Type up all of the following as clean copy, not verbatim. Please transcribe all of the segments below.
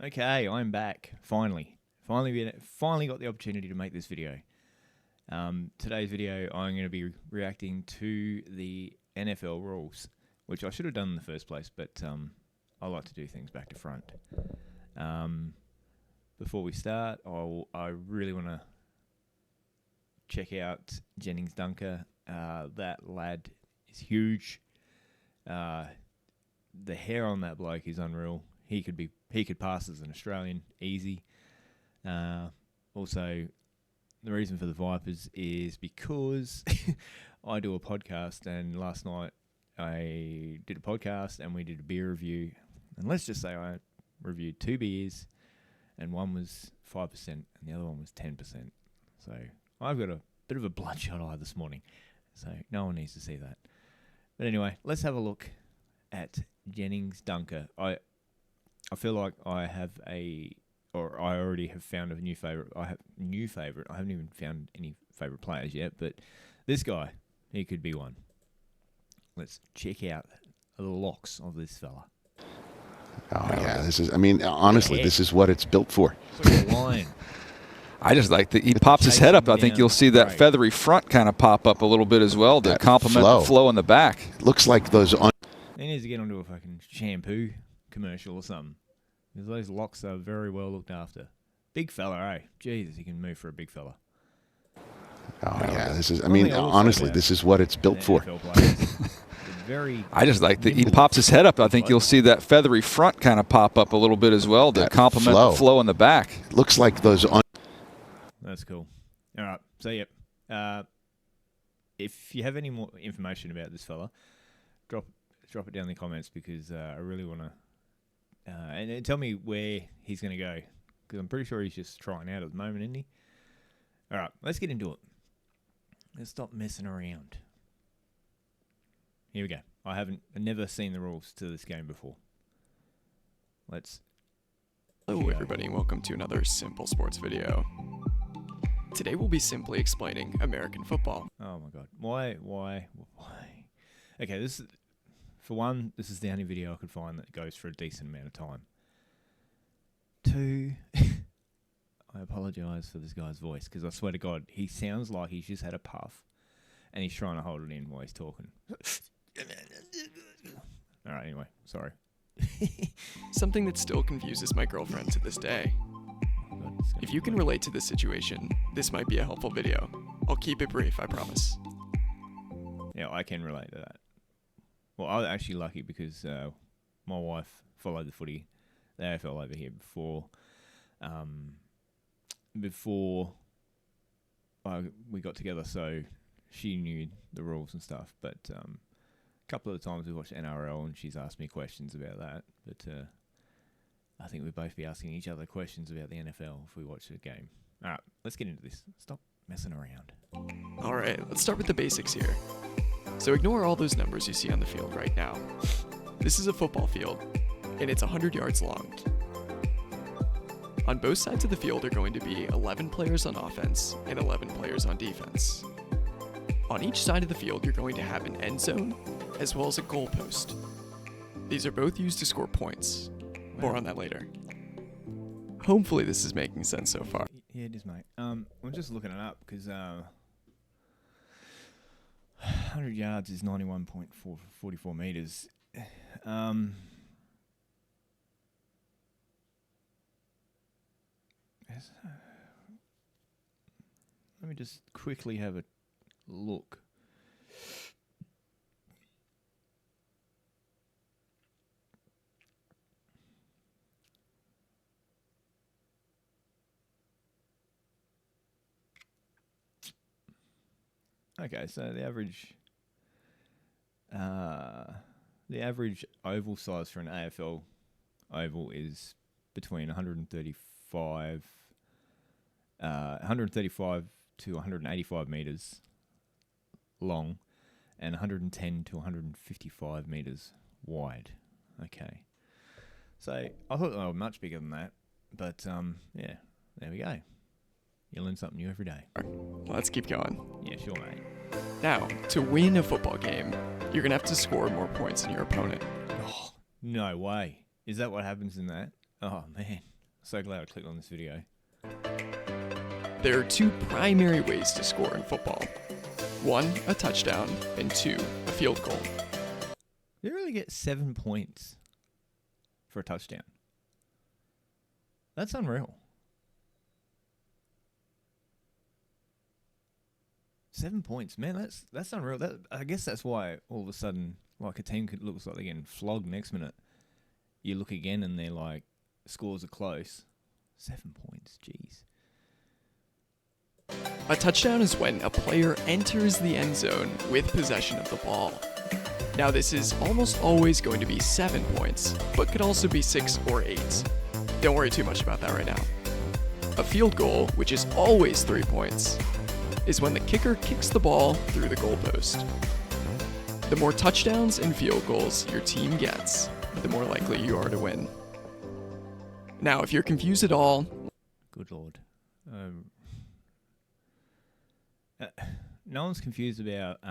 Okay, I'm back. Finally got the opportunity to make this video. Today's video, I'm going to be reacting to the NFL rules, which I should have done in the first place, but I like to do things back to front. Before we start, I really want to check out Gennings Dunker. That lad is huge. The hair on that bloke is unreal. He could pass as an Australian easy. Also, the reason for the Vipers is because I do a podcast, and last night I did a podcast and we did a beer review. And let's just say I reviewed 2 beers, and one was 5% and the other one was 10%. So I've got a bit of a bloodshot eye this morning. So no one needs to see that. But anyway, let's have a look at Gennings Dunker. I feel like I already have found a new favourite. I haven't even found any favourite players yet, but this guy, he could be one. Let's check out the locks of this fella. Oh yeah, honestly, this is what it's built for. It's like a lion. I just like that he pops his head up. I think you'll see that feathery front kind of pop up a little bit as well to complement the flow in the back. Looks like those He needs to get onto a fucking shampoo commercial or something, because those locks are very well looked after. Big fella, eh? Jesus, he can move for a big fella. Oh yeah, honestly, this is what it's built for. I just like that he pops his head up. I think you'll see that feathery front kind of pop up a little bit as well to complement the flow in the back. Looks like those That's cool. All right, so yep. If you have any more information about this fella, drop it down in the comments, because I really want to and tell me where he's going to go, because I'm pretty sure he's just trying out at the moment, isn't he? All right, let's get into it. Let's stop messing around. Here we go. I've never seen the rules to this game before. Hello everybody, and welcome to another Simple Sports video. Today we'll be simply explaining American football. Oh my god. Why? Okay, this is the only video I could find that goes for a decent amount of time. 2, I apologise for this guy's voice, because I swear to God, he sounds like he's just had a puff and he's trying to hold it in while he's talking. Alright, anyway, sorry. Something that still confuses my girlfriend to this day. Oh God, if you can relate to this situation, this might be a helpful video. I'll keep it brief, I promise. Yeah, I can relate to that. Well, I was actually lucky because my wife followed the footy, the AFL over here before we got together, so she knew the rules and stuff. But a couple of the times we watched NRL and she's asked me questions about that. But I think we'd both be asking each other questions about the NFL if we watch a game. All right, let's get into this. Stop messing around. All right, let's start with the basics here. So ignore all those numbers you see on the field right now. This is a football field, and it's 100 yards long. On both sides of the field are going to be 11 players on offense and 11 players on defense. On each side of the field, you're going to have an end zone, as well as a goal post. These are both used to score points. More on that later. Hopefully this is making sense so far. Yeah, it is, mate. I'm just looking it up, because 100 yards is 91.44 meters. Let me just quickly have a look. Okay, so the average oval size for an AFL oval is between 135 to 185 meters long and 110 to 155 meters wide. Okay, so I thought they were much bigger than that, but yeah, there we go. You learn something new every day. Let's keep going. Yeah, sure, mate. Now, to win a football game, you're going to have to score more points than your opponent. Oh, no way. Is that what happens in that? Oh, man. So glad I clicked on this video. There are two primary ways to score in football. 1, a touchdown, and 2, a field goal. They really get 7 points for a touchdown. That's unreal. 7 points, man. That's unreal. I guess that's why all of a sudden, like a team looks like they're getting flogged next minute. You look again and they're like, scores are close. 7 points, jeez. A touchdown is when a player enters the end zone with possession of the ball. Now this is almost always going to be 7 points, but could also be 6 or 8. Don't worry too much about that right now. A field goal, which is always 3 points, is when the kicker kicks the ball through the goalpost. The more touchdowns and field goals your team gets, the more likely you are to win. Now, if you're confused at all... Good Lord. No one's confused about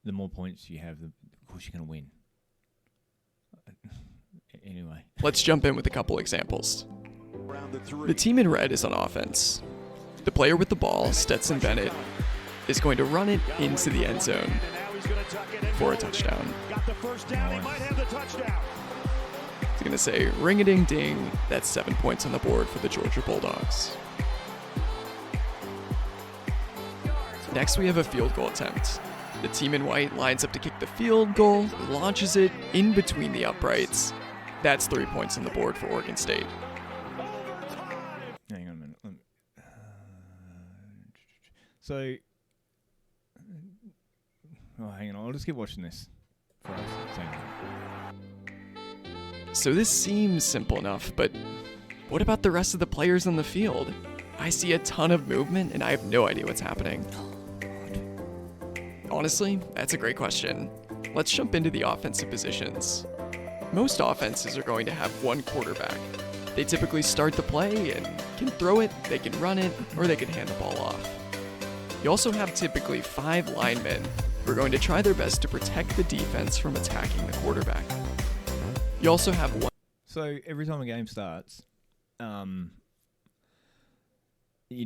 the more points you have, of course you're going to win. Anyway. Let's jump in with a couple examples. The team in red is on offense. The player with the ball, Stetson Bennett, is going to run it into the end zone for a touchdown. He's going to say, ring-a-ding-ding, that's 7 points on the board for the Georgia Bulldogs. Next, we have a field goal attempt. The team in white lines up to kick the field goal, launches it in between the uprights. That's 3 points on the board for Oregon State. Hang on a minute. So, hang on. I'll just keep watching this for us. So this seems simple enough, but what about the rest of the players on the field? I see a ton of movement and I have no idea what's happening. Honestly, that's a great question. Let's jump into the offensive positions. Most offenses are going to have one quarterback. They typically start the play and can throw it, they can run it, or they can hand the ball off. You also have typically 5 linemen who are going to try their best to protect the defense from attacking the quarterback. You also have one. So every time a game starts, you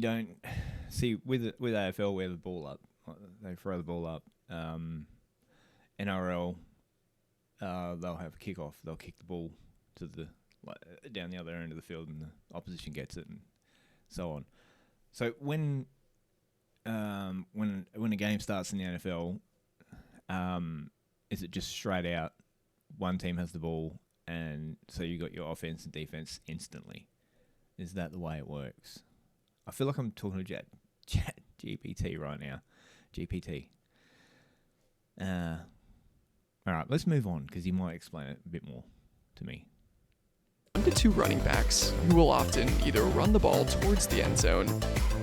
don't see with AFL where the ball up, they throw the ball up. NRL, they'll have a kickoff. They'll kick the ball to the down the other end of the field, and the opposition gets it, and so on. So when a game starts in the NFL, is it just straight out? One team has the ball, and so you got your offense and defense instantly. Is that the way it works? I feel like I'm talking to Chat GPT right now. GPT. All right, let's move on because he might explain it a bit more to me. 1 to 2 running backs who will often either run the ball towards the end zone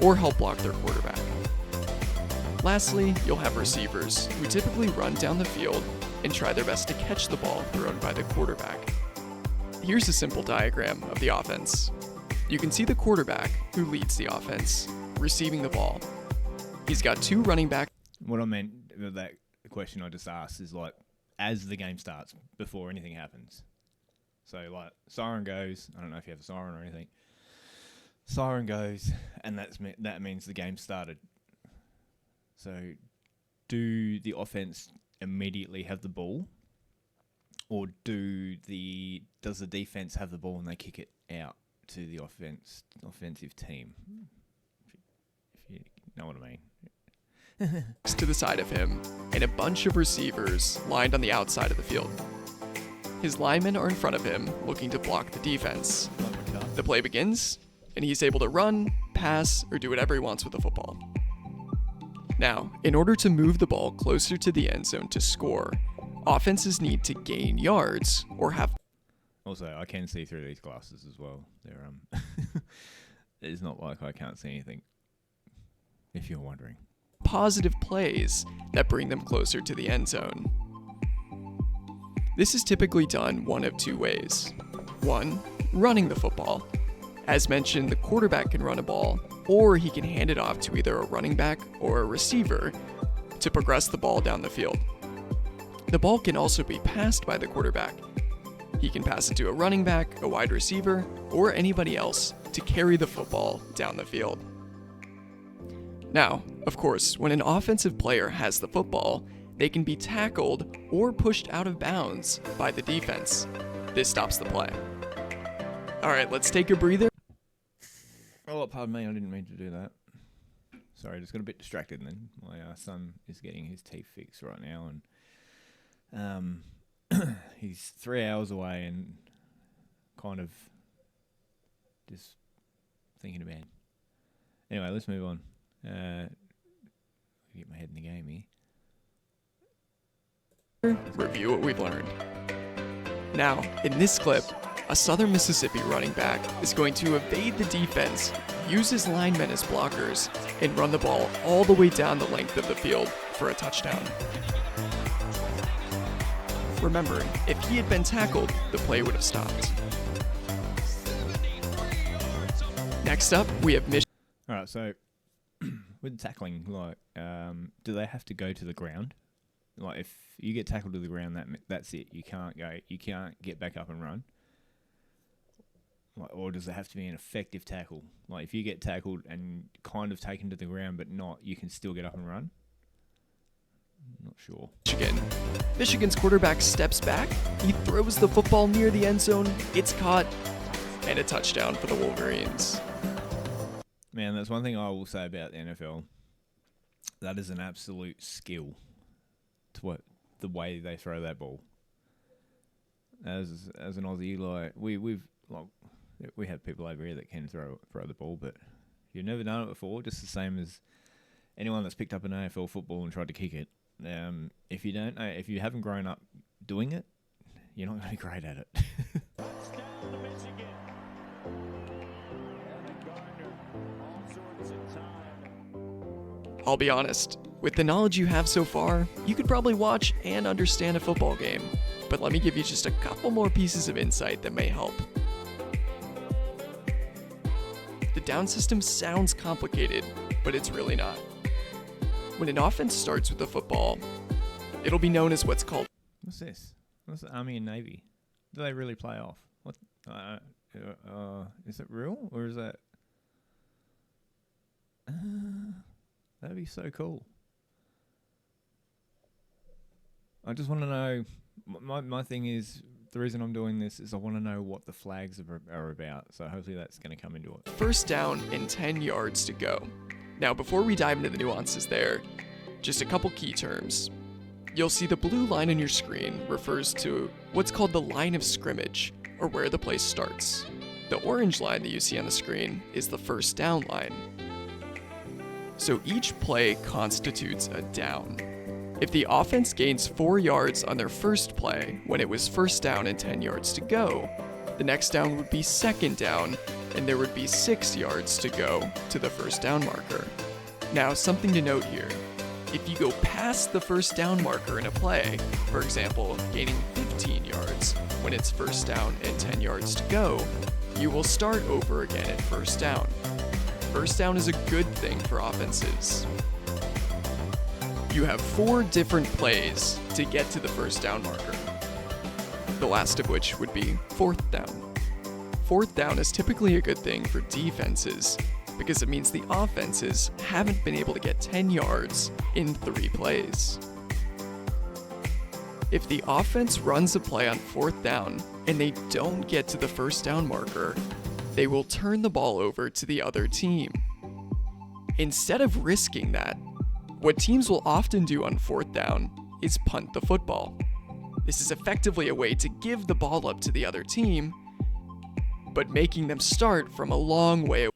or help block their quarterback. Lastly, you'll have receivers who typically run down the field and try their best to catch the ball thrown by the quarterback. Here's a simple diagram of the offense. You can see the quarterback, who leads the offense, receiving the ball. He's got 2 running backs. What I meant with that question I just asked is like, as the game starts, before anything happens. So like, siren goes, I don't know if you have a siren or anything. Siren goes, and that means the game started. So do the offense immediately have the ball, or does the defense have the ball and they kick it out to the offensive team? If you know what I mean. To the side of him, and a bunch of receivers lined on the outside of the field. His linemen are in front of him, looking to block the defense. The play begins, and he's able to run, pass, or do whatever he wants with the football. Now, in order to move the ball closer to the end zone to score, offenses need to gain yards or have... Also, I can see through these glasses as well. They're it's not like I can't see anything, if you're wondering. Positive plays that bring them closer to the end zone. This is typically done one of 2 ways. 1, running the football. As mentioned, the quarterback can run a ball, or he can hand it off to either a running back or a receiver to progress the ball down the field. The ball can also be passed by the quarterback. He can pass it to a running back, a wide receiver, or anybody else to carry the football down the field. Now, of course, when an offensive player has the football, they can be tackled or pushed out of bounds by the defense. This stops the play. All right, let's take a breather. Oh, pardon me, I didn't mean to do that. Sorry, just got a bit distracted then. My son is getting his teeth fixed right now, and he's 3 hours away and kind of just thinking about it. Anyway, let's move on. Get my head in the game here. Review what we've learned. Now, in this clip, a Southern Mississippi running back is going to evade the defense, use his linemen as blockers, and run the ball all the way down the length of the field for a touchdown. Remember, if he had been tackled, the play would have stopped. Next up, we have Michigan. All right, so with tackling, like, do they have to go to the ground? Like, if you get tackled to the ground, that's it. You can't get back up and run. Like, or does it have to be an effective tackle? Like, if you get tackled and kind of taken to the ground but not, you can still get up and run? Not sure. Michigan's quarterback steps back, he throws the football near the end zone, it's caught, and a touchdown for the Wolverines. Man, that's one thing I will say about the NFL. That is an absolute skill to the way they throw that ball. As an Aussie, like we have people over here that can throw the ball, but you've never done it before. Just the same as anyone that's picked up an AFL football and tried to kick it. If you haven't grown up doing it, you're not going to be great at it. I'll be honest, with the knowledge you have so far, you could probably watch and understand a football game, but let me give you just a couple more pieces of insight that may help. The down system sounds complicated, but it's really not. When an offense starts with the football, it'll be known as what's called... What's this? What's the Army and Navy? Do they really play off? What? Is it real or is that? That'd be so cool. I just want to know. My thing is, the reason I'm doing this is I want to know what the flags are about. So hopefully that's going to come into it. First down and 10 yards to go. Now, before we dive into the nuances there, just a couple key terms. You'll see the blue line on your screen refers to what's called the line of scrimmage, or where the play starts. The orange line that you see on the screen is the first down line. So each play constitutes a down. If the offense gains 4 yards on their first play when it was first down and 10 yards to go, the next down would be second down, and there would be 6 yards to go to the first down marker. Now, something to note here. If you go past the first down marker in a play, for example, gaining 15 yards when it's first down and 10 yards to go, you will start over again at first down. First down is a good thing for offenses. You have 4 different plays to get to the first down marker, the last of which would be fourth down. Fourth down is typically a good thing for defenses because it means the offenses haven't been able to get 10 yards in 3 plays. If the offense runs a play on fourth down and they don't get to the first down marker, they will turn the ball over to the other team. Instead of risking that, what teams will often do on fourth down is punt the football. This is effectively a way to give the ball up to the other team, but making them start from a long way away.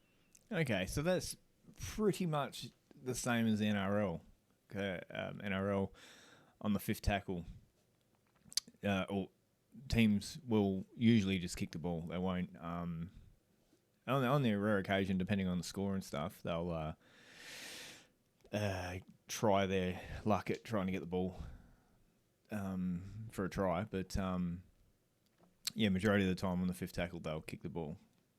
Okay, so that's pretty much the same as the NRL. NRL on the fifth tackle, or teams will usually just kick the ball. They won't. On the rare occasion, depending on the score and stuff, they'll try their luck at trying to get the ball for a try. But majority of the time on the fifth tackle, they'll kick the ball.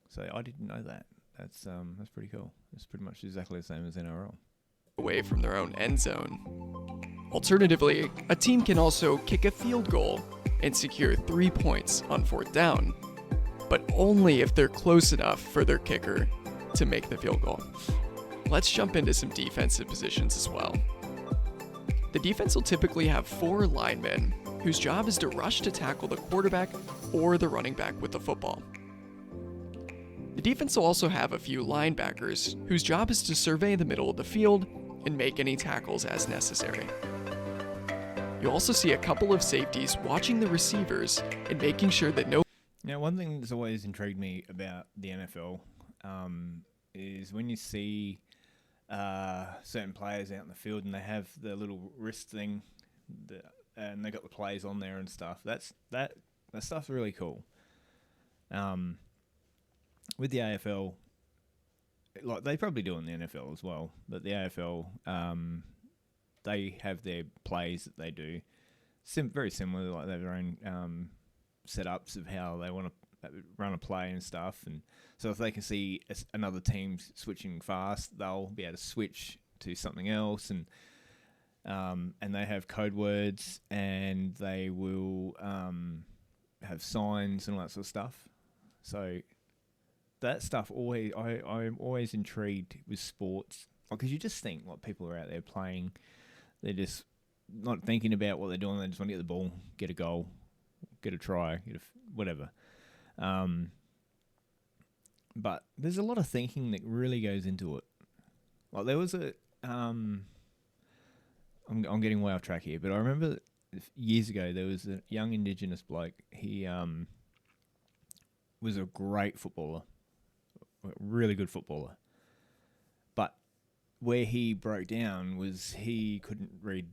So I didn't know that. That's pretty cool. It's pretty much exactly the same as NRL. Away from their own end zone. Alternatively, a team can also kick a field goal and secure 3 points on 4th down, but only if they're close enough for their kicker to make the field goal. Let's jump into some defensive positions as well. The defense will typically have 4 linemen whose job is to rush to tackle the quarterback or the running back with the football. The defense will also have a few linebackers whose job is to survey the middle of the field and make any tackles as necessary. You'll also see a couple of safeties watching the receivers and making sure that no... Now, one thing that's always intrigued me about the NFL is when you see certain players out in the field and they have the little wrist thing, and they got the plays on there and stuff. That stuff's really cool. With the AFL, like they probably do in the NFL as well, but the AFL, they have their plays that they do, very similar. Like they have their own setups of how they want to run a play and stuff. And so if they can see another team switching fast, they'll be able to switch to something else. And they have code words, and they will have signs and all that sort of stuff. So that stuff I'm always intrigued with sports, because you just think like people are out there playing, they're just not thinking about what they're doing. They just want to get the ball, get a goal, get a try, whatever. But there's a lot of thinking that really goes into it. Like there was I'm getting way off track here, but I remember years ago there was a young Indigenous bloke. He was a great footballer, a really good footballer. But where he broke down was he couldn't read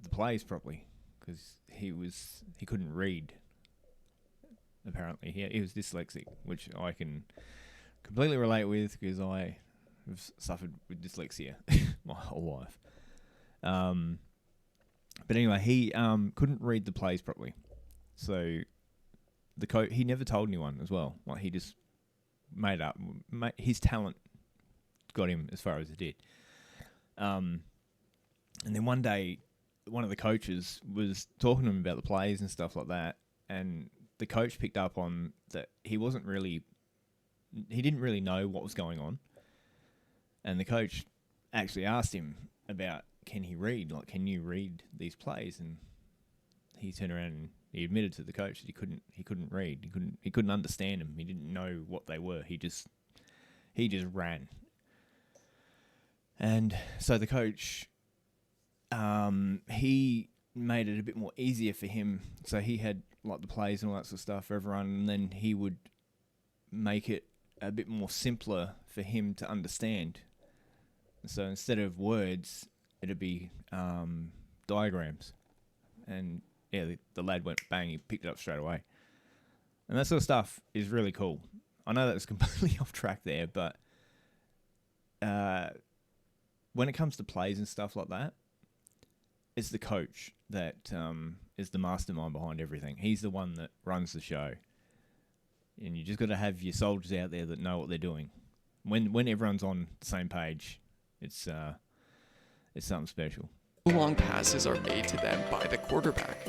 the plays properly because he couldn't read. Apparently, he was dyslexic, which I can completely relate with because I have suffered with dyslexia my whole life. But anyway, he couldn't read the plays properly, so the coach, he never told anyone as well. Like he just made up. His talent got him as far as it did. And then one day, one of the coaches was talking to him about the plays and stuff like that, and the coach picked up on that he didn't really know what was going on. And the coach actually asked him about, can he read? Like, can you read these plays? And he turned around and he admitted to the coach that he couldn't read. He couldn't understand them. He didn't know what they were. He just ran. And so the coach, he made it a bit more easier for him. So he had like the plays and all that sort of stuff for everyone, and then he would make it a bit more simpler for him to understand. So instead of words, it'd be diagrams. And yeah, the lad went bang, he picked it up straight away. And that sort of stuff is really cool. I know that's completely off track there, but when it comes to plays and stuff like that, it's the coach that is the mastermind behind everything. He's the one that runs the show. And you just got to have your soldiers out there that know what they're doing. When everyone's on the same page, it's something special. Long passes are made to them by the quarterback.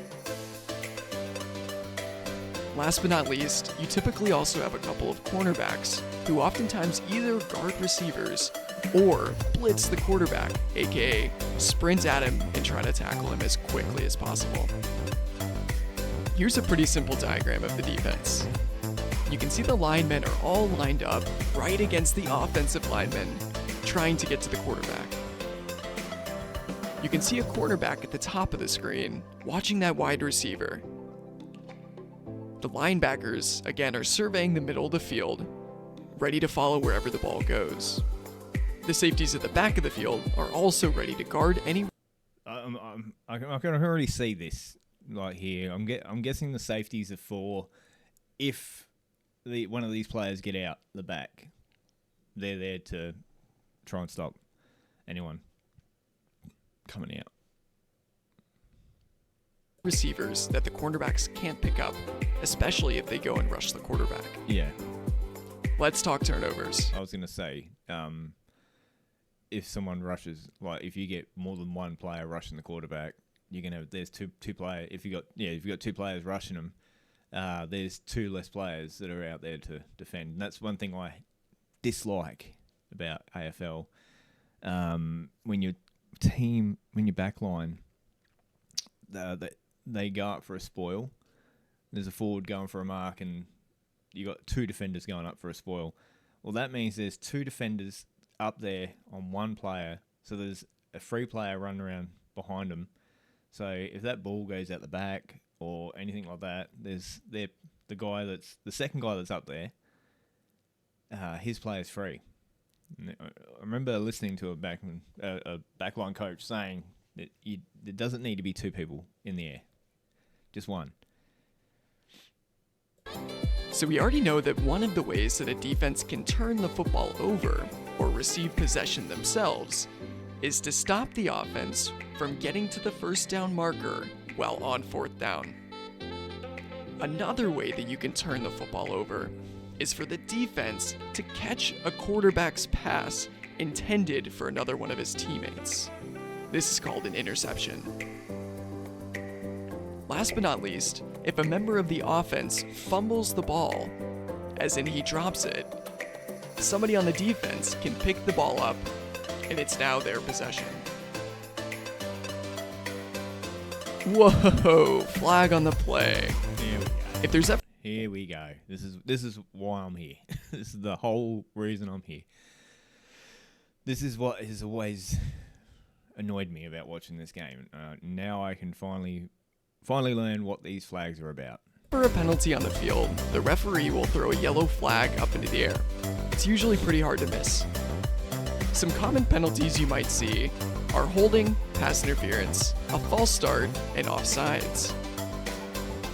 Last but not least, you typically also have a couple of cornerbacks who oftentimes either guard receivers or blitz the quarterback, aka sprint at him and try to tackle him as quickly as possible. Here's a pretty simple diagram of the defense. You can see the linemen are all lined up right against the offensive linemen, trying to get to the quarterback. You can see a cornerback at the top of the screen, watching that wide receiver. The linebackers, again, are surveying the middle of the field, ready to follow wherever the ball goes. The safeties at the back of the field are also ready to guard any... I can already see this like here. I'm guessing the safeties are for if one of these players get out the back, they're there to try and stop anyone coming out. Receivers that the cornerbacks can't pick up, especially if they go and rush the quarterback. Yeah. Let's talk turnovers. I was going to say, if someone rushes, like if you get more than one player rushing the quarterback, there's two players. If you've got two players rushing them, there's two less players that are out there to defend. And that's one thing I dislike about AFL. When your back line, they go up for a spoil. There's a forward going for a mark, and you got two defenders going up for a spoil. Well, that means there's two defenders up there on one player, so there's a free player running around behind them. So if that ball goes out the back or anything like that, there's the second guy that's up there. His player's free. I remember listening to a backline coach saying that there doesn't need to be two people in the air, just one. So we already know that one of the ways that a defense can turn the football over or receive possession themselves is to stop the offense from getting to the first down marker while on fourth down. Another way that you can turn the football over is for the defense to catch a quarterback's pass intended for another one of his teammates. This is called an interception. Last but not least, if a member of the offense fumbles the ball, as in he drops it, somebody on the defense can pick the ball up, and it's now their possession. Whoa, flag on the play. If there's ever... Here we go. This is why I'm here. This is the whole reason I'm here. This is what has always annoyed me about watching this game. Now I can finally learn what these flags are about. For a penalty on the field, the referee will throw a yellow flag up into the air. It's usually pretty hard to miss. Some common penalties you might see are holding, pass interference, a false start, and offsides.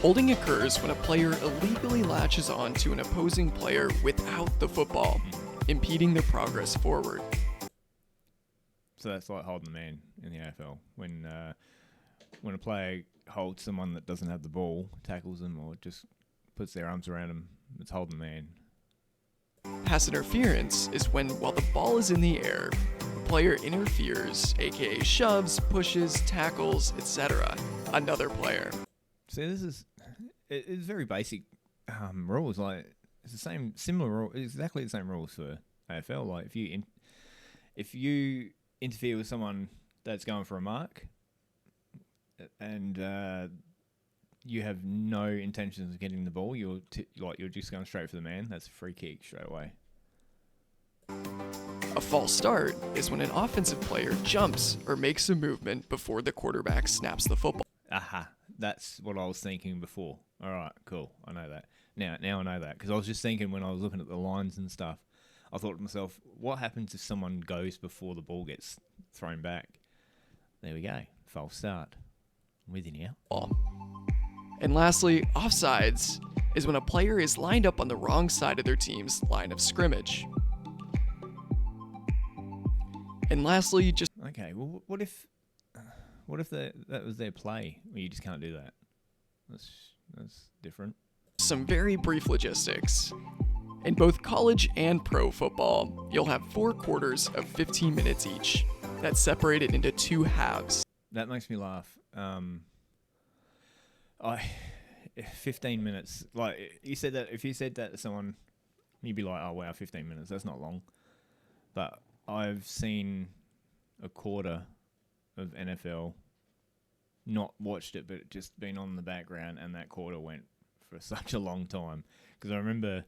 Holding occurs when a player illegally latches on to an opposing player without the football, impeding their progress forward. So that's like holding the man in the AFL. When a player holds someone that doesn't have the ball, tackles them, or just puts their arms around them, it's holding the man. Pass interference is when, while the ball is in the air, the player interferes, aka shoves, pushes, tackles, etc., another player. See, it's very basic rules. Like it's the same, similar rule, exactly the same rules for AFL. Like if you interfere with someone that's going for a mark, and you have no intentions of getting the ball, you're just going straight for the man. That's a free kick straight away. A false start is when an offensive player jumps or makes a movement before the quarterback snaps the football. Aha, that's what I was thinking before. All right, cool. I know that. Now I know that because I was just thinking when I was looking at the lines and stuff, I thought to myself, what happens if someone goes before the ball gets thrown back? There we go. False start. I'm with you now. And lastly, offsides is when a player is lined up on the wrong side of their team's line of scrimmage. And lastly, just... Okay, well, what if that was their play? Well, you just can't do that. That's different. Some very brief logistics. In both college and pro football, you'll have 4 quarters of 15 minutes each. That's separated into 2 halves. That makes me laugh. 15 minutes. Like you said that, if you said that to someone, you'd be like, "Oh wow, 15 minutes. That's not long." But I've seen a quarter of NFL, not watched it, but just been on the background, and that quarter went for such a long time. Because I remember,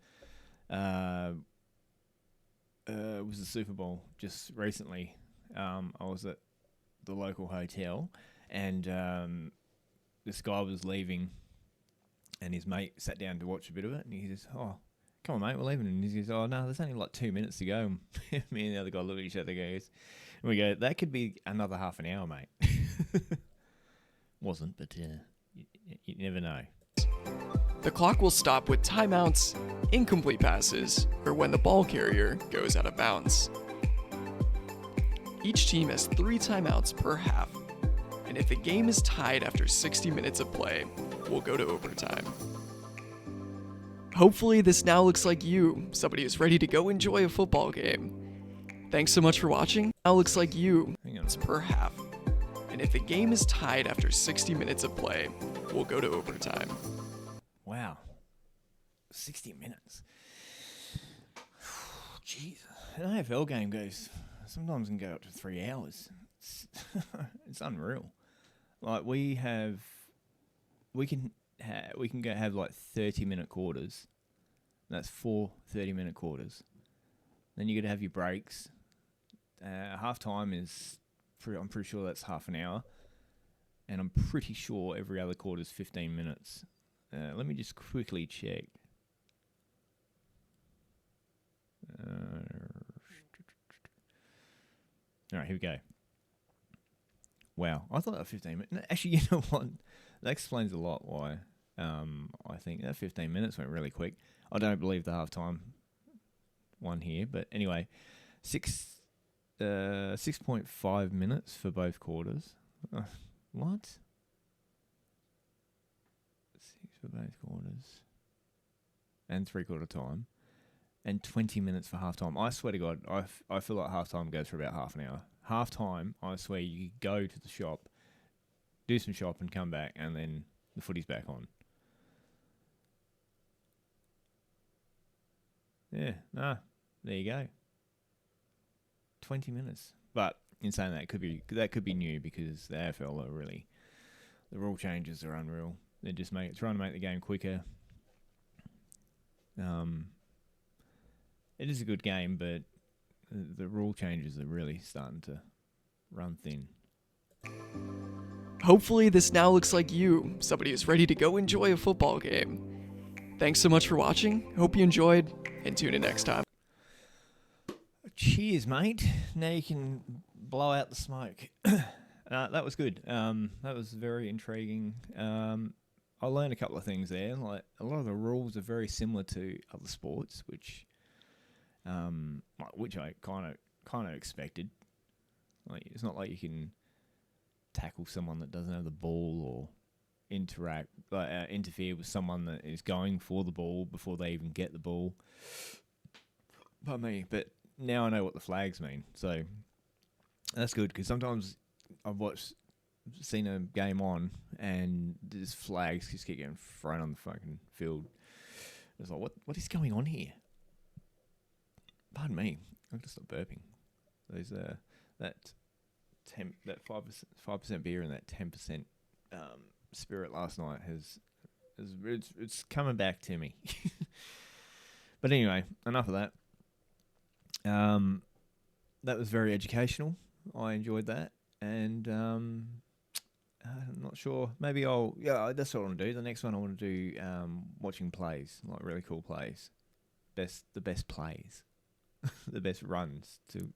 it was the Super Bowl just recently. I was at the local hotel, and this guy was leaving, and his mate sat down to watch a bit of it, and he says, "Oh, come on, mate, we're leaving." And he says, "Oh, no, there's only like 2 minutes to go." Me and the other guy look at each other and we go, "That could be another half an hour, mate." Wasn't, but you never know. The clock will stop with timeouts, incomplete passes, or when the ball carrier goes out of bounds. Each team has 3 timeouts per half, and if the game is tied after 60 minutes of play, we'll go to overtime. Hopefully this now looks like you, somebody who's ready to go enjoy a football game. Thanks so much for watching. Now looks like you, it's per half. and if the game is tied after 60 minutes of play, we'll go to overtime. Wow. 60 minutes. Jeez. An AFL game sometimes can go up to 3 hours. It's unreal. Like we can have like 30-minute quarters. That's 4 30-minute quarters. Then you got to have your breaks. Half time is, I'm pretty sure that's half an hour, and I'm pretty sure every other quarter is 15 minutes. Let me just quickly check. All right, here we go. Wow, I thought that was 15 minutes. Actually, you know what? That explains a lot why I think that 15 minutes went really quick. I don't believe the halftime one here, but anyway, 6.5 minutes for both quarters. What? 6 for both quarters. And 3/4 time. And 20 minutes for halftime. I swear to God, I feel like halftime goes for about half an hour. Halftime, I swear you go to the shop, do some shop and come back, and then the footy's back on. Yeah, there you go. 20 minutes. But in saying that could be new because the AFL are really, the rule changes are unreal. They're just trying to make the game quicker. It is a good game, but the rule changes are really starting to run thin. Hopefully this now looks like you, somebody who's ready to go enjoy a football game. Thanks so much for watching. Hope you enjoyed, and tune in next time. Cheers, mate. Now you can blow out the smoke. That was good. That was very intriguing. I learned a couple of things there. Like a lot of the rules are very similar to other sports, which I kind of expected. Like it's not like you can tackle someone that doesn't have the ball or interfere with someone that is going for the ball before they even get the ball. Pardon me, but now I know what the flags mean, so that's good because sometimes I've seen a game on and there's flags just keep getting thrown on the fucking field. It's like, what is going on here? Pardon me, I'm gonna stop burping. There's that 5% beer and that 10% spirit last night it's coming back to me. But anyway, enough of that. That was very educational. I enjoyed that, and I'm not sure. Maybe that's what I want to do. The next one I want to do watching plays, like really cool plays, the best plays, the best runs to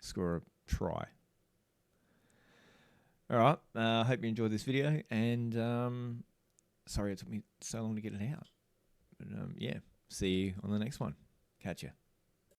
score a try. All right. I hope you enjoyed this video, and sorry it took me so long to get it out. But yeah, see you on the next one. Catch ya.